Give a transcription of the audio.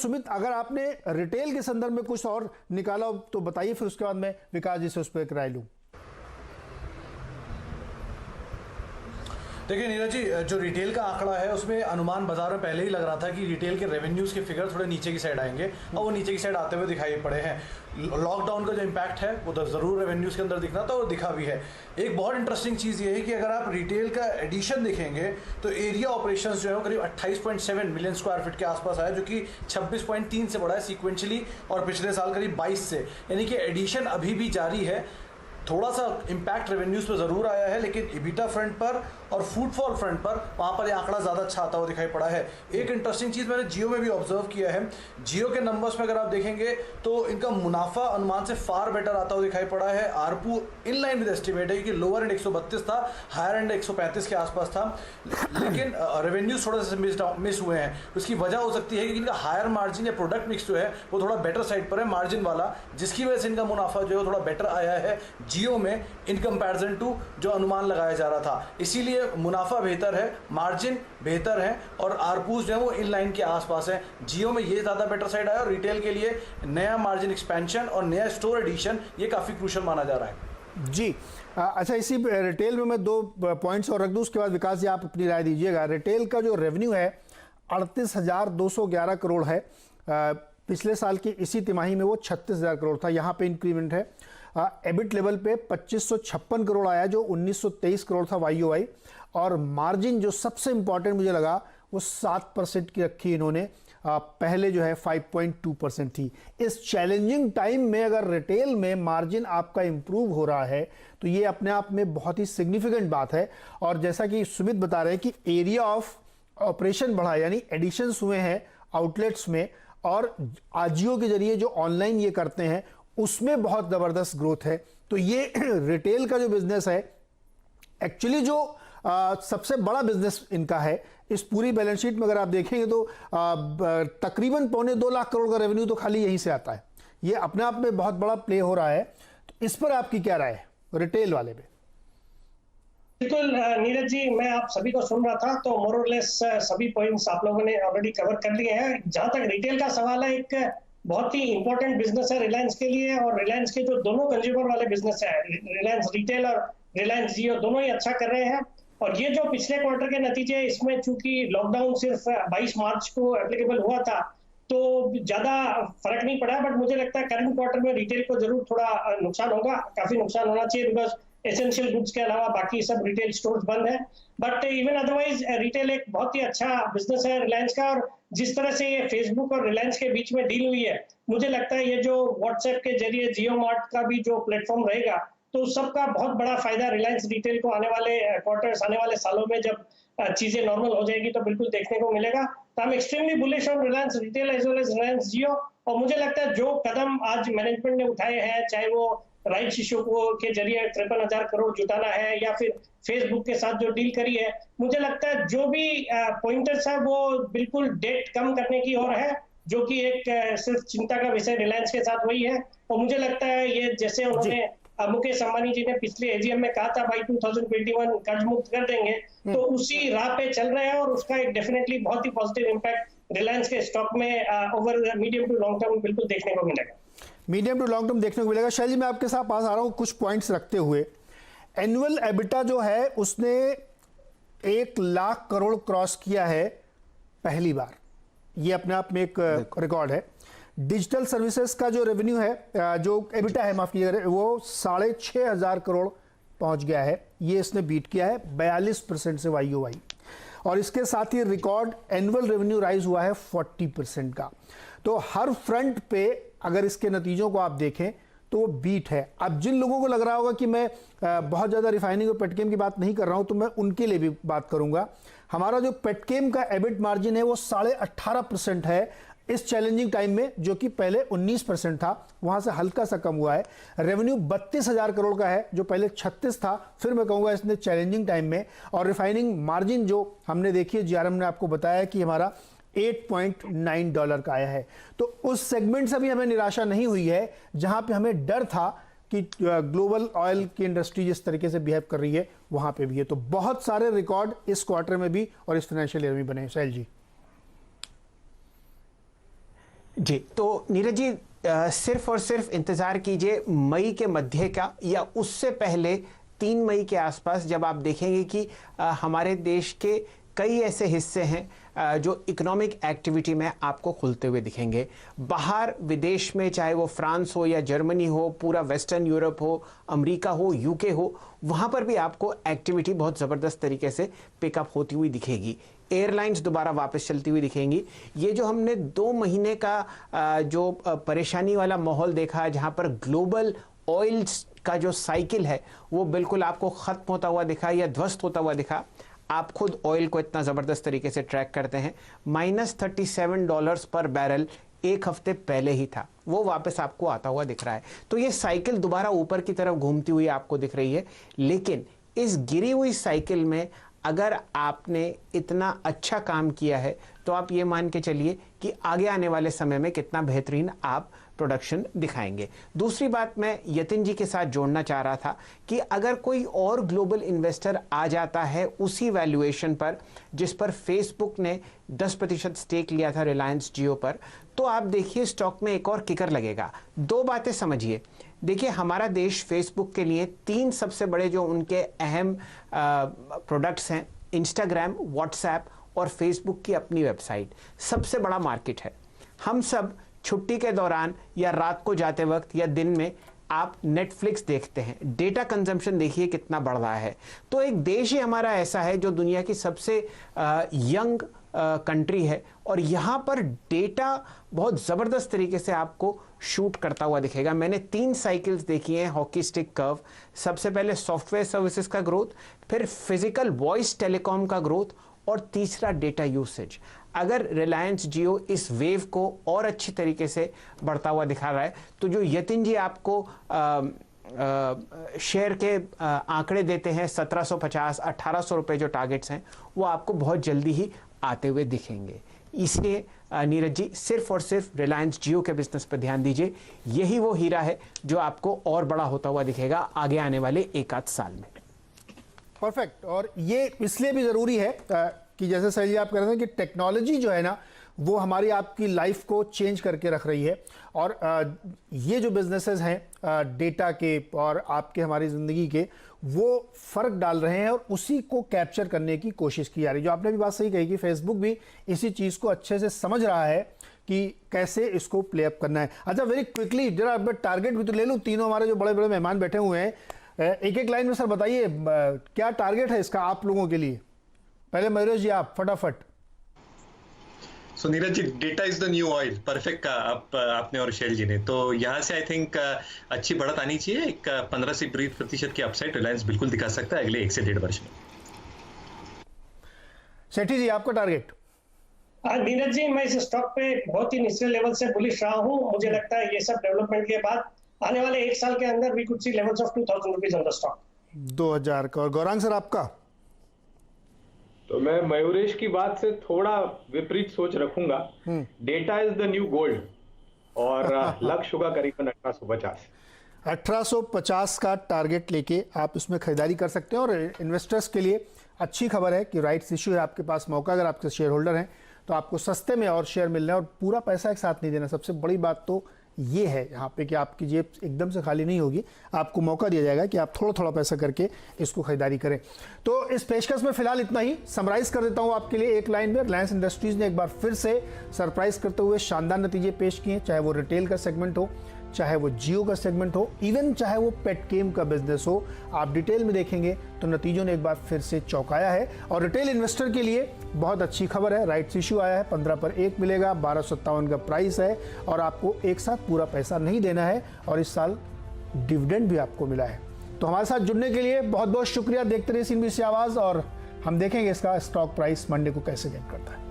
सुमित, अगर आपने रिटेल के संदर्भ में कुछ और निकाला तो बताइए, फिर उसके बाद मैं विकास जी से उस पर एक राय लूं। देखिए नीरज जी, जो रिटेल का आंकड़ा है उसमें अनुमान बाजार में पहले ही लग रहा था कि रिटेल के रेवेन्यूज़ के फिगर थोड़े नीचे की साइड आएंगे, और वो नीचे की साइड आते हुए दिखाई पड़े हैं। लॉकडाउन का जो इम्पैक्ट है वो तो ज़रूर रेवेन्यूज़ के अंदर दिखना था और दिखा भी है। एक बहुत इंटरेस्टिंग चीज़ ये है कि अगर आप रिटेल का एडिशन देखेंगे तो एरिया ऑपरेशंस जो है वो करीब 28.7 मिलियन स्क्वायर फीट के आसपास आया, जो कि 26.3 से बढ़ा है सीक्वेंशली, और पिछले साल करीब 22 से, यानी कि एडिशन अभी भी जारी है। थोड़ा सा इम्पैक्ट रेवेन्यूज़ पे ज़रूर आया है, लेकिन इबिटा फ्रंट पर और फुटफॉल फ्रंट पर वहाँ पर ये आंकड़ा ज़्यादा अच्छा आता हुआ दिखाई पड़ा है। एक इंटरेस्टिंग चीज़ मैंने जियो में भी ऑब्जर्व किया है, जियो के नंबर्स में अगर आप देखेंगे तो इनका मुनाफा अनुमान से फार बेटर आता हुआ दिखाई पड़ा है। ARPU in line with estimate है कि लोअर एंड 132 था, हायर एंड 135 के आसपास था, लेकिन रेवेन्यूज थोड़ा सा मिस हुए हैं। उसकी वजह हो सकती है कि इनका हायर मार्जिन या प्रोडक्ट मिक्स जो है वो थोड़ा बेटर साइड पर है मार्जिन वाला, जिसकी वजह से इनका मुनाफा जो है थोड़ा बेटर आया है जियो में इन कंपैरिजन टू जो अनुमान लगाया जा रहा था। इसीलिए मुनाफा बेहतर है, मार्जिन बेहतर है, और आरपूस जो है वो इन लाइन के आसपास है। जियो में ये ज़्यादा बेटर साइड आया, और रिटेल के लिए नया मार्जिन एक्सपेंशन और नया स्टोर एडिशन ये काफ़ी क्रूशल माना जा रहा है। जी अच्छा, इसी रिटेल में मैं 2 पॉइंट्स और रख दूं, उसके बाद विकास जी आप अपनी राय दीजिएगा। रिटेल का जो रेवेन्यू है 38,211 करोड़ है, पिछले साल की इसी तिमाही में वो 36,000 करोड़ था, यहाँ पे इंक्रीमेंट है। एबिट लेवल पे 2556 करोड़ आया, जो 1923 करोड़ था YOY, और मार्जिन जो सबसे इंपॉर्टेंट मुझे लगा वो 7% की रखी इन्होंने, पहले जो है 5.2% थी। इस चैलेंजिंग टाइम में अगर रिटेल में मार्जिन आपका इंप्रूव हो रहा है तो ये अपने आप में बहुत ही सिग्निफिकेंट बात है। और जैसा कि सुमित बता रहे हैं कि एरिया ऑफ ऑपरेशन बढ़ा, यानी एडिशंस हुए हैं आउटलेट्स में, और आजियो के जरिए जो ऑनलाइन ये करते हैं उसमें बहुत ज़बरदस्त ग्रोथ है। तो ये रिटेल का जो बिजनेस है एक्चुअली जो सबसे बड़ा बिजनेस इनका है। इस पूरी बैलेंस शीट में अगर आप देखेंगे तो तकरीबन 2.25 लाख करोड़ का रेवेन्यू तो खाली यहीं से आता है। ये अपने आप में बहुत बड़ा प्ले हो रहा है। तो इस पर आपकी क्या राय है रिटेल वाले पे? बिल्कुल नीरज जी, मैं आप सभी को सुन रहा था, तो मोर और लेस सभी पॉइंट्स आप लोगों ने ऑलरेडी कवर कर लिए हैं। जहां तक रिटेल का सवाल है, एक बहुत ही इंपॉर्टेंट बिजनेस है रिलायंस के लिए, और रिलायंस के जो दोनों कंज्यूमर वाले बिजनेस है, रिलायंस रिटेल और रिलायंस जियो, दोनों ही अच्छा कर रहे हैं। और ये जो पिछले क्वार्टर के नतीजे, इसमें चूंकि लॉकडाउन सिर्फ 22 मार्च को एप्लीकेबल हुआ था तो ज्यादा फर्क नहीं पड़ा, बट मुझे लगता है करंट क्वार्टर में रिटेल को जरूर थोड़ा नुकसान होगा, काफी नुकसान होना चाहिए, बिकॉज एसेंशियल गुड्स के अलावा बाकी सब रिटेल स्टोर्स बंद है। बट इवन अदरवाइज रिटेल एक बहुत ही अच्छा बिजनेस है रिलायंस का। और जिस तरह से ये फेसबुक और रिलायंस के बीच में डील हुई है, मुझे लगता है ये जो व्हाट्सएप के जरिए जियो मार्ट का भी जो प्लेटफॉर्म रहेगा, तो सबका बहुत बड़ा फायदा रिलायंस रिटेल को आने वाले क्वार्टर्स, आने वाले सालों में जब चीजें नॉर्मल हो जाएगी तो बिल्कुल देखने को मिलेगा। तो I am extremely bullish on Reliance Retail as well as Reliance Jio. और मुझे लगता है जो कदम आज मैनेजमेंट ने उठाए हैं, चाहे वो राइट्स इशू के जरिए 53,000 करोड़ जुटाना है, या फिर फेसबुक के साथ जो डील करी है, मुझे लगता है जो भी पॉइंटर्स है वो बिल्कुल डेट कम करने की ओर है, जो कि एक सिर्फ चिंता का विषय रिलायंस के साथ वही है। और मुझे लगता है ये जैसे उन्होंने मुकेश अंबानी जी ने पिछले एजीएम में कहा था भाई 2021 कर्ज मुक्त कर देंगे, तो उसी राह पे चल रहे हैं, और उसका एक डेफिनेटली बहुत ही पॉजिटिव इम्पैक्ट रिलायंस के स्टॉक में over medium to long term बिल्कुल देखने को मिलेगा। मीडियम टू लॉन्ग टर्म देखने को मिलेगा। शैली, मैं आपके साथ पास आ रहा हूं कुछ पॉइंट्स रखते हुए। एनुअल एबिटा जो है उसने 1 लाख करोड़ क्रॉस किया है पहली बार, ये अपने आप में एक रिकॉर्ड है। डिजिटल सर्विसेज का जो रेवेन्यू है, जो एबिटा है माफ कीजिएगा, वो 6,500 करोड़ पहुंच गया है, ये इसने बीट किया है 42% से YOY। और इसके साथ ही रिकॉर्ड एनुअल रेवेन्यू राइज हुआ है 40% का। तो हर फ्रंट पे अगर इसके नतीजों को आप देखें तो वो बीट है। अब जिन लोगों को लग रहा होगा कि मैं बहुत ज़्यादा रिफाइनिंग और पेटकेम की बात नहीं कर रहा हूं, तो मैं उनके लिए भी बात करूंगा। हमारा जो पेटकेम का एबिट मार्जिन है वो 18.5% है इस चैलेंजिंग टाइम में, जो कि पहले 19% था, वहां से हल्का सा कम हुआ है। रेवेन्यू 32,000 करोड़ का है, जो पहले 36 था, फिर मैं कहूँगा इसने चैलेंजिंग टाइम में। और रिफाइनिंग मार्जिन जो हमने देखी है, जीआरएम ने आपको बताया कि हमारा $8.9 का आया है। तो उस सेगमेंट से भी हमें निराशा नहीं हुई है, जहां पे हमें डर था कि ग्लोबल ऑयल की इंडस्ट्री जिस तरीके से बिहेव कर रही है वहां पे भी है। तो बहुत सारे रिकॉर्ड इस क्वार्टर में भी और इस फाइनेंशियल ईयर में बने। शैल जी। जी, तो नीरज जी सिर्फ और सिर्फ इंतज़ार कीजिए मई के मध्य का या उससे पहले 3 मई के आसपास, जब आप देखेंगे कि हमारे देश के कई ऐसे हिस्से हैं जो इकोनॉमिक एक्टिविटी में आपको खुलते हुए दिखेंगे। बाहर विदेश में, चाहे वो फ्रांस हो या जर्मनी हो, पूरा वेस्टर्न यूरोप हो, अमेरिका हो, यूके हो, वहाँ पर भी आपको एक्टिविटी बहुत ज़बरदस्त तरीके से पिकअप होती हुई दिखेगी। एयरलाइंस दोबारा वापस चलती हुई दिखेंगी। ये जो हमने 2 महीने का जो परेशानी वाला माहौल देखा, जहाँ पर ग्लोबल ऑयल्स का जो साइकिल है वो बिल्कुल आपको ख़त्म होता हुआ दिखा या ध्वस्त होता हुआ दिखा। आप खुद ऑयल को इतना ज़बरदस्त तरीके से ट्रैक करते हैं, -$37 पर बैरल एक हफ्ते पहले ही था, वो वापस आपको आता हुआ दिख रहा है। तो ये साइकिल दोबारा ऊपर की तरफ घूमती हुई आपको दिख रही है। लेकिन इस गिरी हुई साइकिल में अगर आपने इतना अच्छा काम किया है तो आप ये मान के चलिए कि आगे आने वाले समय में कितना बेहतरीन आप प्रोडक्शन दिखाएंगे। दूसरी बात मैं यतिन जी के साथ जोड़ना चाह रहा था कि अगर कोई और ग्लोबल इन्वेस्टर आ जाता है उसी वैल्यूएशन पर जिस पर फेसबुक ने 10% स्टेक लिया था रिलायंस जियो पर, तो आप देखिए स्टॉक में एक और किकर लगेगा। 2 बातें समझिए। देखिए, हमारा देश फेसबुक के लिए 3 सबसे बड़े जो उनके अहम प्रोडक्ट्स हैं, इंस्टाग्राम, व्हाट्सएप और फेसबुक की अपनी वेबसाइट, सबसे बड़ा मार्केट है। हम सब छुट्टी के दौरान या रात को जाते वक्त या दिन में आप नेटफ्लिक्स देखते हैं, डेटा कंजम्पशन देखिए कितना बढ़ रहा है। तो एक देश ही हमारा ऐसा है जो दुनिया की सबसे यंग कंट्री है और यहाँ पर डेटा बहुत ज़बरदस्त तरीके से आपको शूट करता हुआ दिखेगा। मैंने 3 साइकिल्स देखी हैं, हॉकी स्टिक कर्व। सबसे पहले सॉफ्टवेयर सर्विसेज का ग्रोथ, फिर फिजिकल वॉइस टेलीकॉम का ग्रोथ और तीसरा डेटा यूसेज। अगर रिलायंस जियो इस वेव को और अच्छी तरीके से बढ़ता हुआ दिखा रहा है तो जो यतिन जी आपको शेयर के आंकड़े देते हैं 1750-1800 रुपए जो टारगेट्स हैं, वो आपको बहुत जल्दी ही आते हुए दिखेंगे। इसलिए नीरज जी सिर्फ और सिर्फ रिलायंस जियो के बिजनेस पर ध्यान दीजिए। यही वो हीरा है जो आपको और बड़ा होता हुआ दिखेगा आगे आने वाले 1 आध साल में। परफेक्ट। और ये इसलिए भी ज़रूरी है कि जैसे सही आप कह रहे हैं कि टेक्नोलॉजी जो है ना वो हमारी आपकी लाइफ को चेंज करके रख रही है और ये जो बिजनेसेस हैं डेटा के और आपके हमारी ज़िंदगी के, वो फ़र्क डाल रहे हैं और उसी को कैप्चर करने की कोशिश की जा रही है। जो आपने भी बात सही कही कि फेसबुक भी इसी चीज़ को अच्छे से समझ रहा है कि कैसे इसको प्ले अप करना है। अच्छा, वेरी क्विकली जरा टारगेट भी तो ले लूँ। तीनों हमारे जो बड़े बड़े मेहमान बैठे हुए हैं, एक लाइन में सर बताइए क्या टारगेट है इसका आप लोगों के लिए। पहले मयूरेश जी आप फटाफट। So Neeraj ji, data is the new oil, perfect का आपने और शैल जी ने। तो यहाँ से आई थिंक अच्छी बढ़त आनी चाहिए। एक 15 से 20% की अपसाइड रिलायंस बिल्कुल दिखा सकता है अगले 1 से 1.5 वर्ष में। सेठी जी आपका टारगेट। नीरज जी, मैं इस स्टॉक पे बहुत ही निचले लेवल से बुलिश रहा हूँ। मुझे लगता है ये सब डेवलपमेंट के बाद आने वाले 1 साल के अंदर we could see levels of 2000 rupees on the stock. 2000 का। और गौरांग सर आपका। तो मैं मयूरेश की बात से थोड़ा विपरीत सोच रखूंगा। Data is the new gold और लक्ष्य होगा करीबन 1850। 1850 का टारगेट लेके आप उसमें खरीदारी कर सकते हैं। और इन्वेस्टर्स के लिए अच्छी खबर है कि राइट्स इशू है आपके पास मौका, अगर आपके शेयर होल्डर हैं तो आपको सस्ते में और शेयर मिल रहे हैं और पूरा पैसा एक साथ नहीं देना। सबसे बड़ी बात तो ये है यहाँ पे कि आपकी जेब एकदम से खाली नहीं होगी, आपको मौका दिया जाएगा कि आप थोड़ा थोड़ा पैसा करके इसको खरीदारी करें। तो इस पेशकश में फिलहाल इतना ही। समराइज कर देता हूँ आपके लिए एक लाइन में। रिलायंस इंडस्ट्रीज ने एक बार फिर से सरप्राइज करते हुए शानदार नतीजे पेश किए, चाहे वो रिटेल का सेगमेंट हो, चाहे वो जियो का सेगमेंट हो, इवन चाहे वो पेटकेम का बिजनेस हो। आप डिटेल में देखेंगे तो नतीजों ने एक बार फिर से चौंकाया है। और रिटेल इन्वेस्टर के लिए बहुत अच्छी खबर है, राइट्स इशू आया है, 15 पर 1 मिलेगा, 1257 का प्राइस है और आपको एक साथ पूरा पैसा नहीं देना है और इस साल डिविडेंड भी आपको मिला है। तो हमारे साथ जुड़ने के लिए बहुत बहुत शुक्रिया। देखते रहिए CNBC आवाज़ और हम देखेंगे इसका स्टॉक प्राइस मंडे को कैसे गेन करता है।